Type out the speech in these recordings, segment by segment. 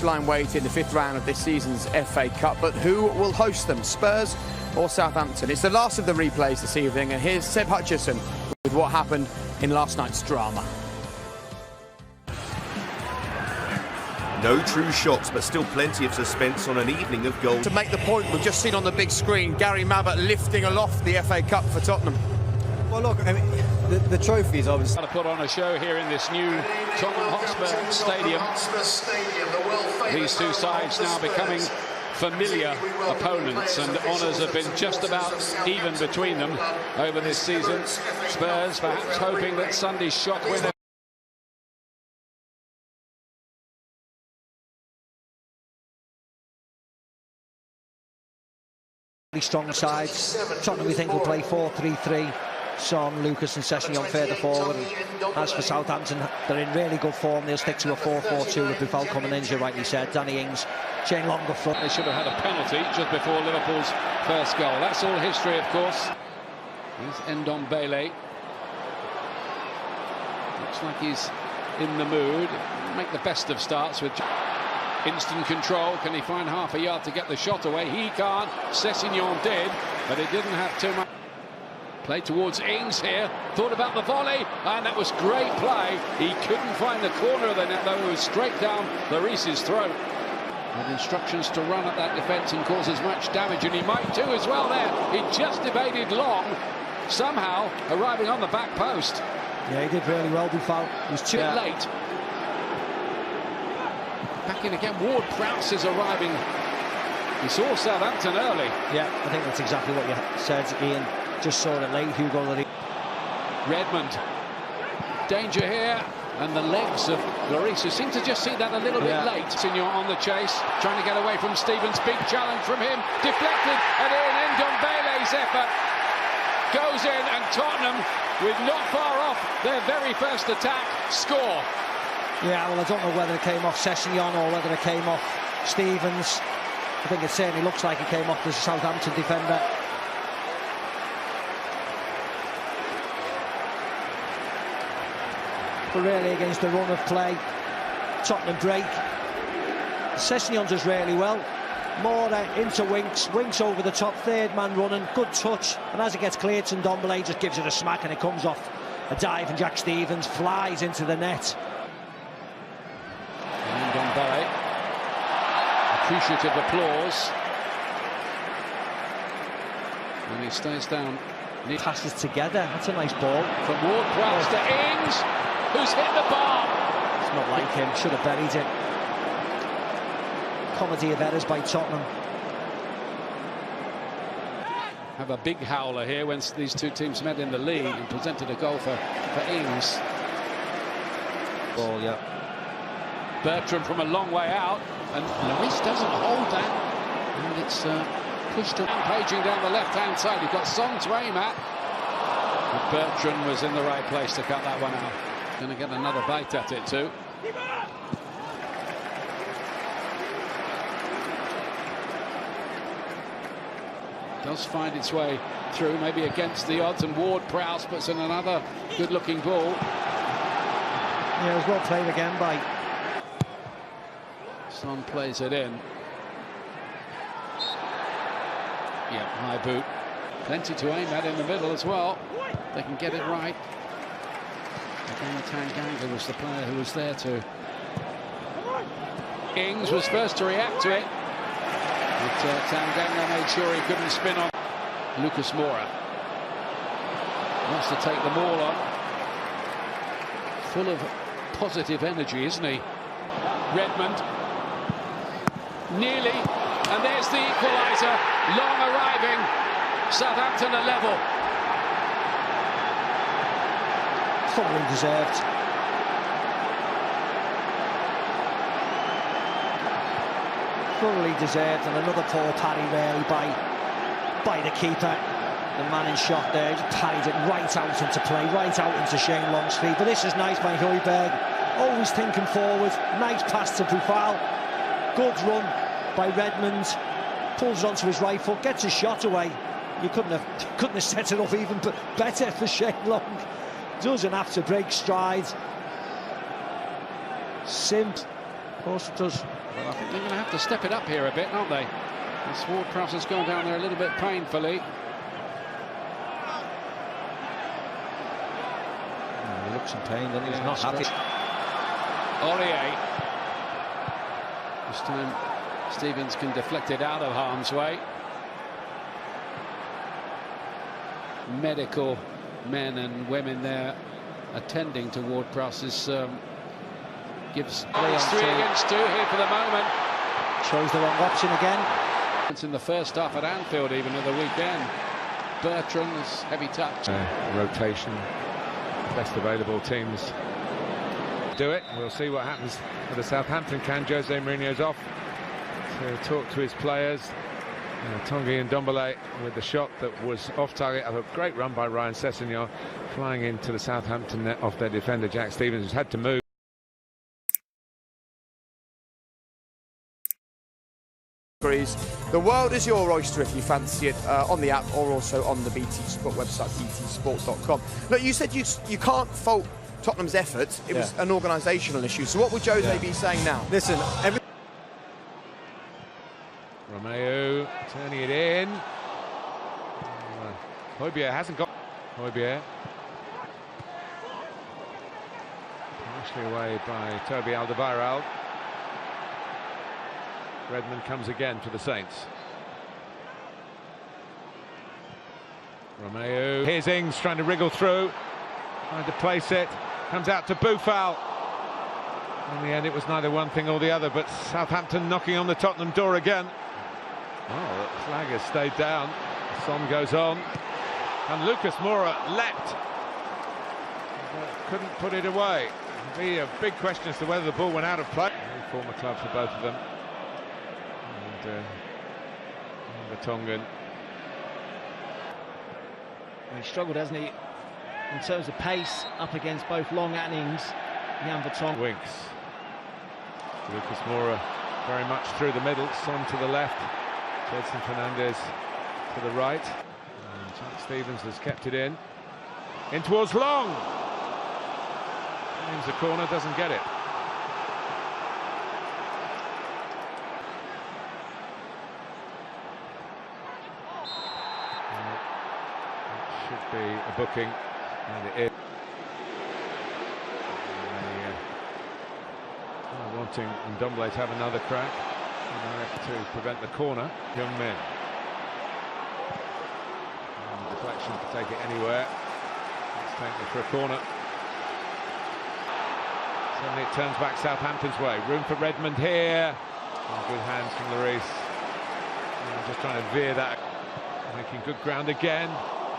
Line wait in the fifth round of this season's FA Cup, but who will host them, Spurs or Southampton? It's the last of the replays this evening, and here's Seb Hutchison with what happened in last night's drama. No true shocks, but still plenty of suspense on an evening of goals. To make the point we've just seen on the big screen, Gary Mabbutt lifting aloft the FA Cup for Tottenham. Well, look, I mean, the trophies obviously. To put on a show here in this new Tottenham Hotspur Stadium. These two sides now becoming familiar opponents, and honours have been just about even between them over this season. Spurs perhaps hoping that Sunday's shock winner. Strong sides. Tottenham, we think, will play 4-3-3. Son, Lucas and Sessegnon further forward. As for Southampton, they're in really good form. They'll stick to a 4-4-2 with Buffal coming in, as you rightly said. Danny Ings, Shane Long up front. They should have had a penalty just before Liverpool's first goal. That's all history, of course. Here's Ndombele. Looks like he's in the mood. Make the best of starts with instant control. Can he find half a yard to get the shot away? He can't. Sessegnon did, but it didn't have too much. Play towards Ings here. Thought about the volley, and that was great play. He couldn't find the corner of the net, though. It was straight down Lloris's throat. With instructions to run at that defence and cause as much damage, and he might do as well there. He just evaded Long, somehow arriving on the back post. Yeah, he did really well, Buffal. He was too late. Back in again. Ward-Prowse is arriving. He saw Southampton early. Yeah, I think that's exactly what you said, Ian. Just saw it late. Hüghlíghts. Redmond. Danger here. And the legs of Lloris, who seem to just see that a little bit late. Senior on the chase, trying to get away from Stevens. Big challenge from him. Deflected, and in Ndombele's effort goes in, and Tottenham, with not far off their very first attack, score. Yeah, well, I don't know whether it came off Sessegnon or whether it came off Stevens. I think it certainly looks like it came off the Southampton defender. But really, against the run of play, Tottenham break. Sessegnon does really well. More into Winks over the top, third man running, good touch, and as it gets cleared, Ndombele just gives it a smack and it comes off a dive, and Jack Stevens flies into the net. Ndombele, appreciative applause, and he stays down. Passes together, that's a nice ball. From Ward-Prowse to Ings, who's hit the bar. It's not like him, should have buried it. Comedy of errors by Tottenham. Have a big howler here when these two teams met in the league and presented a goal for Ings. Ball, yeah. Bertrand from a long way out, and Lloris doesn't hold that, and it's pushed up, paging down the left-hand side. You've got Son to aim at, but Bertrand was in the right place to cut that one out. Going to get another bite at it too. Does find its way through, maybe against the odds, and Ward-Prowse puts in another good-looking ball. Yeah, it was well played again by Son plays it in. Yeah, high boot. Plenty to aim at in the middle as well. They can get it right. Again, Tanganga was the player who was there too. Ings was first to react to it. But Tanganga made sure he couldn't spin on. Lucas Moura wants to take the ball on. Full of positive energy, isn't he? Redmond. Nearly. And there's the equaliser. Long arriving. Southampton are level. thoroughly deserved. Thoroughly deserved, and another poor parry really by the keeper. The man in shot there, just parried it right out into play, right out into Shane Long's feet. But this is nice by Højbjerg, always thinking forward. Nice pass to Buffal. Good run by Redmond. Pulls onto his right foot, gets his shot away. You couldn't have set it up even better for Shane Long. Doesn't have to break stride. Simp Of course it does. Well, I think they're going to have to step it up here a bit, aren't they? This Ward-Prowse has gone down there a little bit painfully. He looks in pain, doesn't he? He's not happy. Aurier. This time Stevens can deflect it out of harm's way. Medical men and women there attending to Ward-Prowse's gives 3 against 2 here for the moment. Chose the wrong option again. It's in the first half at Anfield, even at the weekend. Bertrand's heavy touch. Rotation, best available teams do it. We'll see what happens with the Southampton can. Jose Mourinho's off to talk to his players. Tanguy and Ndombele with the shot that was off target. A great run by Ryan Sessegnon, flying into the Southampton net off their defender Jack Stevens, who's had to move. The world is your oyster if you fancy it, on the app or also on the BT Sport website, btsport.com. Look, you said you can't fault Tottenham's effort. It was an organisational issue. So what would Jose be saying now? Listen, Romeo turning it in. Højbjerg hasn't got Højbjerg. Partially away by Toby Alderweireld. Redmond comes again for the Saints. Romeo. Here's Ings trying to wriggle through, trying to place it. Comes out to Boufal. In the end, it was neither one thing or the other, but Southampton knocking on the Tottenham door again. Oh, the flag has stayed down. Son goes on. And Lucas Moura leapt. But couldn't put it away. It'll be a big question as to whether the ball went out of play. Former club for both of them. And Vertonghen. He struggled, hasn't he, in terms of pace up against both Long and Ings. Jan Vertonghen. Winks. Lucas Moura very much through the middle. Son to the left. Edson Fernandez to the right. And Jack Stevens has kept it in towards Long. Aims the corner, doesn't get it. It should be a booking, and it is. Wanting Ndombele to have another crack. To prevent the corner. Young men. And the deflection to take it anywhere. Let's take it for a corner. Suddenly it turns back Southampton's way. Room for Redmond here. And good hands from Lloris. Just trying to veer that. Making good ground again.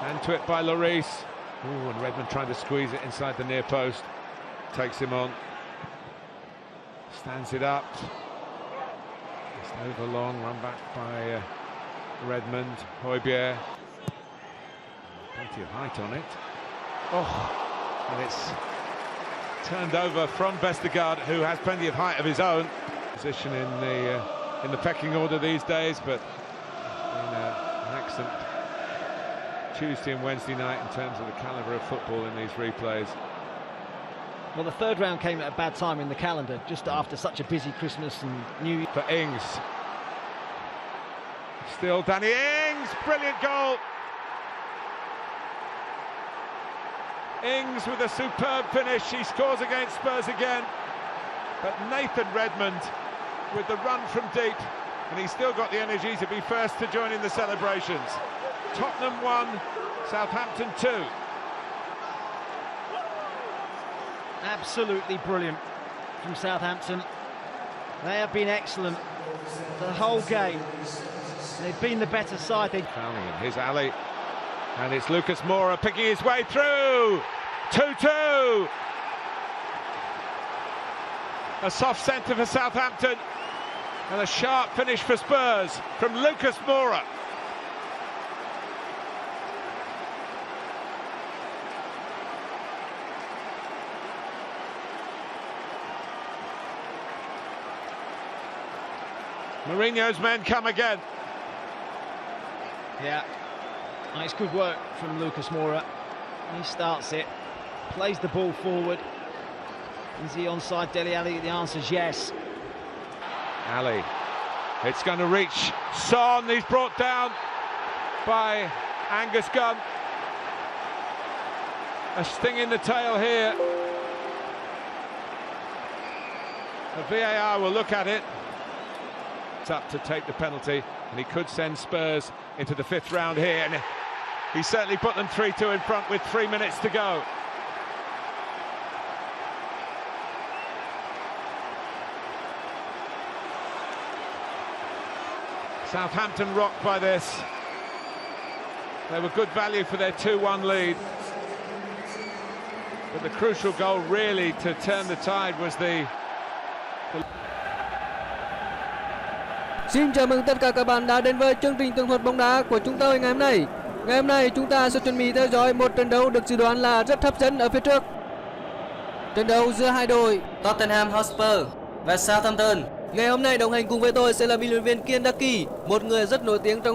Hand to it by Lloris. Ooh, and Redmond trying to squeeze it inside the near post. Takes him on. Stands it up. Over long, run back by Redmond. Højbjerg. Plenty of height on it. Oh, and it's turned over from Vestergaard, who has plenty of height of his own. Position in the pecking order these days, but it's been an excellent Tuesday and Wednesday night in terms of the calibre of football in these replays. Well, the third round came at a bad time in the calendar, just after such a busy Christmas and New Year. For Ings. Still Danny Ings, brilliant goal. Ings with a superb finish, he scores against Spurs again. But Nathan Redmond with the run from deep, and he's still got the energy to be first to join in the celebrations. Tottenham 1, Southampton 2. Absolutely brilliant from Southampton. They have been excellent the whole game. They've been the better side. Fouling in his alley, and it's Lucas Moura picking his way through. 2-2. A soft centre for Southampton, and a sharp finish for Spurs from Lucas Moura. Mourinho's men come again. Yeah, nice good work from Lucas Moura. He starts it, plays the ball forward. Is he onside Dele Alli? The answer is yes. Ali. It's going to reach Son. He's brought down by Angus Gunn. A sting in the tail here. The VAR will look at it. It's up to take the penalty, and he could send Spurs into the 5th round here. And he certainly put them 3-2 in front with 3 minutes to go. Southampton rocked by this. They were good value for their 2-1 lead. But the crucial goal really to turn the tide was the... Xin chào mừng tất cả các bạn đã đến với chương trình tường thuật bóng đá của chúng tôi ngày hôm nay. Ngày hôm nay chúng ta sẽ chuẩn bị theo dõi một trận đấu được dự đoán là rất hấp dẫn ở phía trước. Trận đấu giữa hai đội Tottenham Hotspur và Southampton. Ngày hôm nay đồng hành cùng với tôi sẽ là bình luận viên Kiên Đắc Kỳ, một người rất nổi tiếng trong